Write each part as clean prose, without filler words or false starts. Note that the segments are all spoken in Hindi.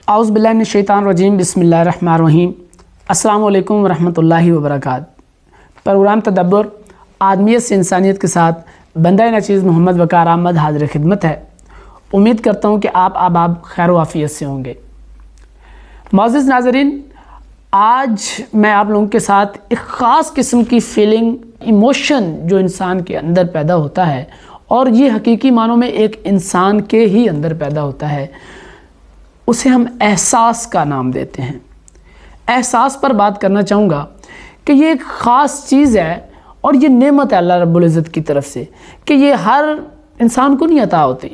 औज़ु बिल्लाहि मिनश शैतानिर रजीम बिस्मिल्लाहिर रहमानिर रहीम। अस्सलामु अलैकुम वरहमतुल्लाहि वबरकातुहू। प्रोग्राम तदब्बुर आदमियत से इंसानियत के साथ बंदा नचीज़ मोहम्मद वक़ार अहमद हाज़िर खिदमत है। उम्मीद करता हूँ कि आप आबाब खैर वाफ़ियत से होंगे। मोअज़्ज़िज़ नाज़रीन, आज मैं आप लोगों के साथ एक ख़ास किस्म की फ़ीलिंग, इमोशन जो इंसान के अंदर पैदा होता है और ये हकीकी मानों में एक इंसान के ही अंदर पैदा होता है, उसे हम एहसास का नाम देते हैं। एहसास पर बात करना चाहूँगा कि ये एक ख़ास चीज़ है और ये नेमत है अल्लाह रब्बुल इज़्ज़त की तरफ से कि ये हर इंसान को नहीं अता होती।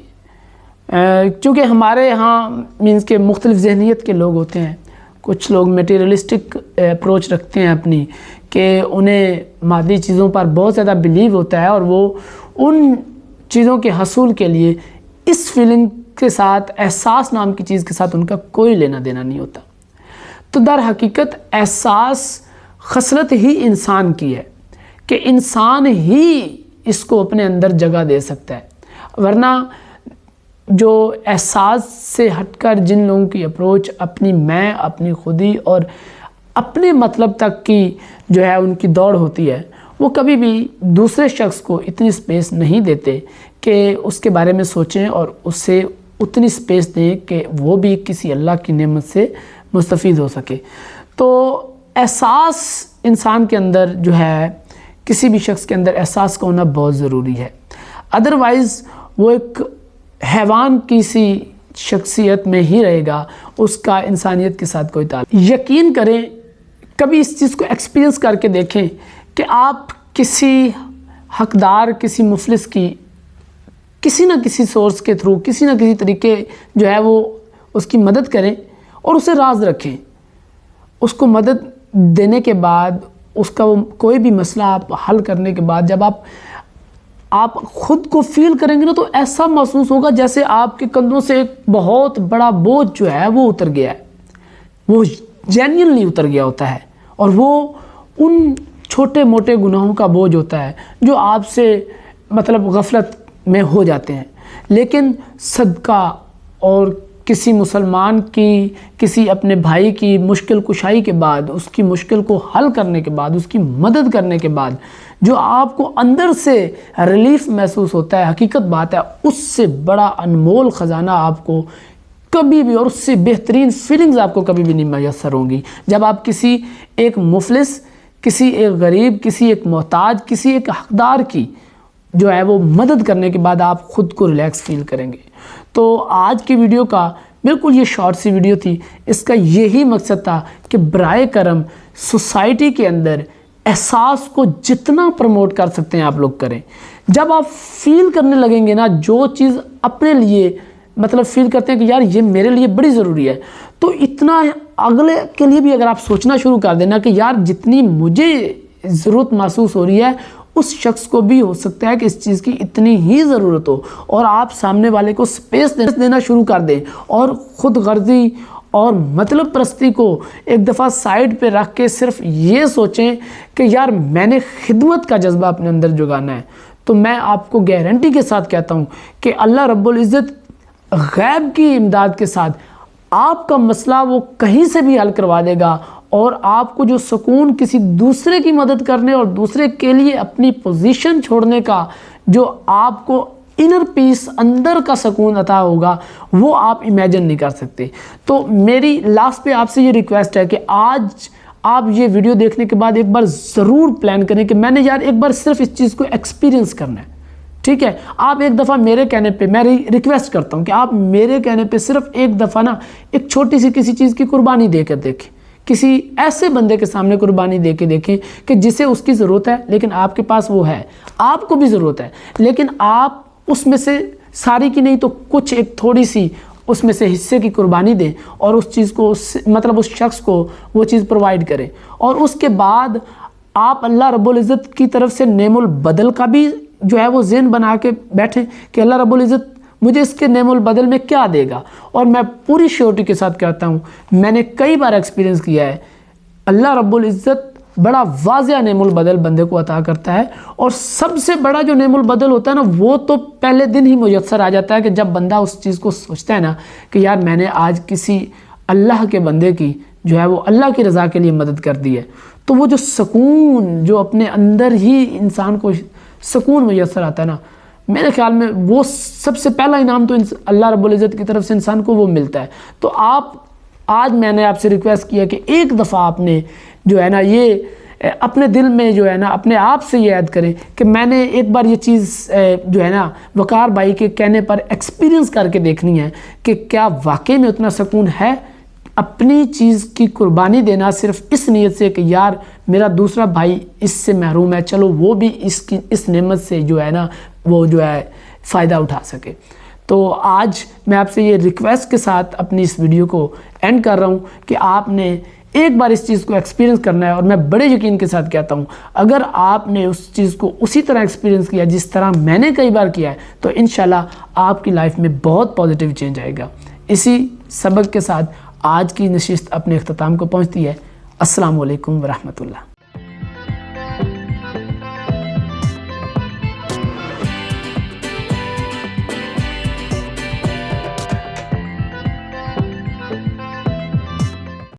क्योंकि हमारे यहाँ मीन्स के मुख्तलिफ़ ज़हनियत के लोग होते हैं। कुछ लोग मटेरियलिस्टिक अप्रोच रखते हैं अपनी, कि उन्हें मादी चीज़ों पर बहुत ज़्यादा बिलीव होता है और वो उन चीज़ों के हसूल के लिए इस फीलिंग के साथ, एहसास नाम की चीज़ के साथ उनका कोई लेना देना नहीं होता। तो दर हकीकत एहसास खसलत ही इंसान की है कि इंसान ही इसको अपने अंदर जगह दे सकता है। वरना जो एहसास से हटकर जिन लोगों की अप्रोच अपनी मैं, अपनी खुदी और अपने मतलब तक की जो है उनकी दौड़ होती है, वो कभी भी दूसरे शख्स को इतनी स्पेस नहीं देते कि उसके बारे में सोचें और उससे उतनी स्पेस दें कि वो भी किसी अल्लाह की नेमत से मुस्तफ़ीद हो सके। तो एहसास इंसान के अंदर जो है, किसी भी शख्स के अंदर एहसास का होना बहुत ज़रूरी है। अदरवाइज़ वो एक हैवान की सी शख्सियत में ही रहेगा, उसका इंसानियत के साथ कोई ताल्लुक़। यकीन करें, कभी इस चीज़ को एक्सपीरियंस करके देखें कि आप किसी हकदार, किसी मुफलिस की किसी न किसी सोर्स के थ्रू, किसी न किसी तरीके जो है वो उसकी मदद करें और उसे राज रखें। उसको मदद देने के बाद, उसका कोई भी मसला आप हल करने के बाद जब आप ख़ुद को फील करेंगे ना, तो ऐसा महसूस होगा जैसे आपके कंधों से एक बहुत बड़ा बोझ जो है वो उतर गया है। वो जेन्युइनली उतर गया होता है और वो उन छोटे मोटे गुनाहों का बोझ होता है जो आपसे मतलब गफलत में हो जाते हैं। लेकिन सदका और किसी मुसलमान की, किसी अपने भाई की मुश्किल कुशाई के बाद, उसकी मुश्किल को हल करने के बाद, उसकी मदद करने के बाद जो आपको अंदर से रिलीफ महसूस होता है, हकीकत बात है, उससे बड़ा अनमोल ख़जाना आपको कभी भी, और उससे बेहतरीन फीलिंग्स आपको कभी भी नहीं मैसर होंगी जब आप किसी एक मुफलिस, किसी एक गरीब, किसी एक मोहताज, किसी एक हकदार की जो है वो मदद करने के बाद आप ख़ुद को रिलैक्स फील करेंगे। तो आज की वीडियो का बिल्कुल ये शॉर्ट सी वीडियो थी। इसका यही मकसद था कि बराए करम सोसाइटी के अंदर एहसास को जितना प्रमोट कर सकते हैं आप लोग करें। जब आप फील करने लगेंगे ना, जो चीज़ अपने लिए मतलब फील करते हैं कि यार ये मेरे लिए बड़ी ज़रूरी है, तो इतना अगले के लिए भी अगर आप सोचना शुरू कर देना कि यार जितनी मुझे ज़रूरत महसूस हो रही है, उस शख्स को भी हो सकता है कि इस चीज़ की इतनी ही ज़रूरत हो, और आप सामने वाले को स्पेस देना शुरू कर दें और ख़ुद गर्जी और मतलब परस्ती को एक दफ़ा साइड पे रख के सिर्फ ये सोचें कि यार मैंने खिदमत का जज्बा अपने अंदर जुगाना है। तो मैं आपको गारंटी के साथ कहता हूँ कि अल्लाह रब्बुल इज़्ज़त गैब की इमदाद के साथ आपका मसला वो कहीं से भी हल करवा देगा, और आपको जो सुकून किसी दूसरे की मदद करने और दूसरे के लिए अपनी पोजीशन छोड़ने का जो आपको इनर पीस, अंदर का सुकून अता होगा, वो आप इमेजिन नहीं कर सकते। तो मेरी लास्ट पे आपसे ये रिक्वेस्ट है कि आज आप ये वीडियो देखने के बाद एक बार ज़रूर प्लान करें कि मैंने यार एक बार सिर्फ इस चीज़ को एक्सपीरियंस करना है। ठीक है, आप एक दफ़ा मेरे कहने पे, मैं रिक्वेस्ट करता हूँ कि आप मेरे कहने पे सिर्फ एक दफ़ा ना एक छोटी सी किसी चीज़ की कुर्बानी दे कर देखें। किसी ऐसे बंदे के सामने कुर्बानी दे के देखें कि जिसे उसकी ज़रूरत है, लेकिन आपके पास वो है, आपको भी ज़रूरत है, लेकिन आप उसमें से सारी की नहीं तो कुछ एक थोड़ी सी उसमें से हिस्से की कुर्बानी दें और उस चीज़ को, मतलब उस शख्स को वो चीज़ प्रोवाइड करें। और उसके बाद आप अल्लाह रब्बुल इज़्ज़त की तरफ से नेमुल बदल का भी जो है वो ज़हन बना के बैठें कि अल्लाह रब्बुल इज़्ज़त मुझे इसके नेमुल बदल में क्या देगा। और मैं पूरी श्योरिटी के साथ कहता हूँ, मैंने कई बार एक्सपीरियंस किया है, अल्लाह रब्बुल इज़्ज़त बड़ा वाज़िया नेमुल बदल बंदे को अता करता है। और सबसे बड़ा जो नेमुल बदल होता है ना, वो तो पहले दिन ही मुयस्सर आ जाता है कि जब बंदा उस चीज़ को सोचता है ना कि यार मैंने आज किसी अल्लाह के बंदे की जो है वो अल्लाह की रज़ा के लिए मदद कर दी है, तो वो जो सुकून जो अपने अंदर ही इंसान को सुकून मुयस्सर आता है ना, मेरे ख्याल में वो सबसे पहला इनाम तो अल्लाह रब्बुल इज़्ज़त की तरफ से इंसान को वो मिलता है। तो आज मैंने आपसे रिक्वेस्ट किया कि एक दफ़ा आपने जो है ना ये अपने दिल में जो है ना अपने आप से ये याद करें कि मैंने एक बार ये चीज़ जो है ना वकार भाई के कहने पर एक्सपीरियंस करके देखनी है कि क्या वाकई में उतना सुकून है। अपनी चीज़ की कुर्बानी देना सिर्फ इस नीयत से कि यार मेरा दूसरा भाई इससे महरूम है, चलो वो भी इस नेमत से जो है ना वो जो है फ़ायदा उठा सके। तो आज मैं आपसे ये रिक्वेस्ट के साथ अपनी इस वीडियो को एंड कर रहा हूँ कि आपने एक बार इस चीज़ को एक्सपीरियंस करना है। और मैं बड़े यकीन के साथ कहता हूँ, अगर आपने उस चीज़ को उसी तरह एक्सपीरियंस किया जिस तरह मैंने कई बार किया है, तो इंशाल्लाह आपकी लाइफ में बहुत पॉजिटिव चेंज आएगा। इसी सबक के साथ आज की नशिस्त अपने अख्ताम को पहुँचती है। अस्सलाम वालेकुम व रहमतुल्लाह।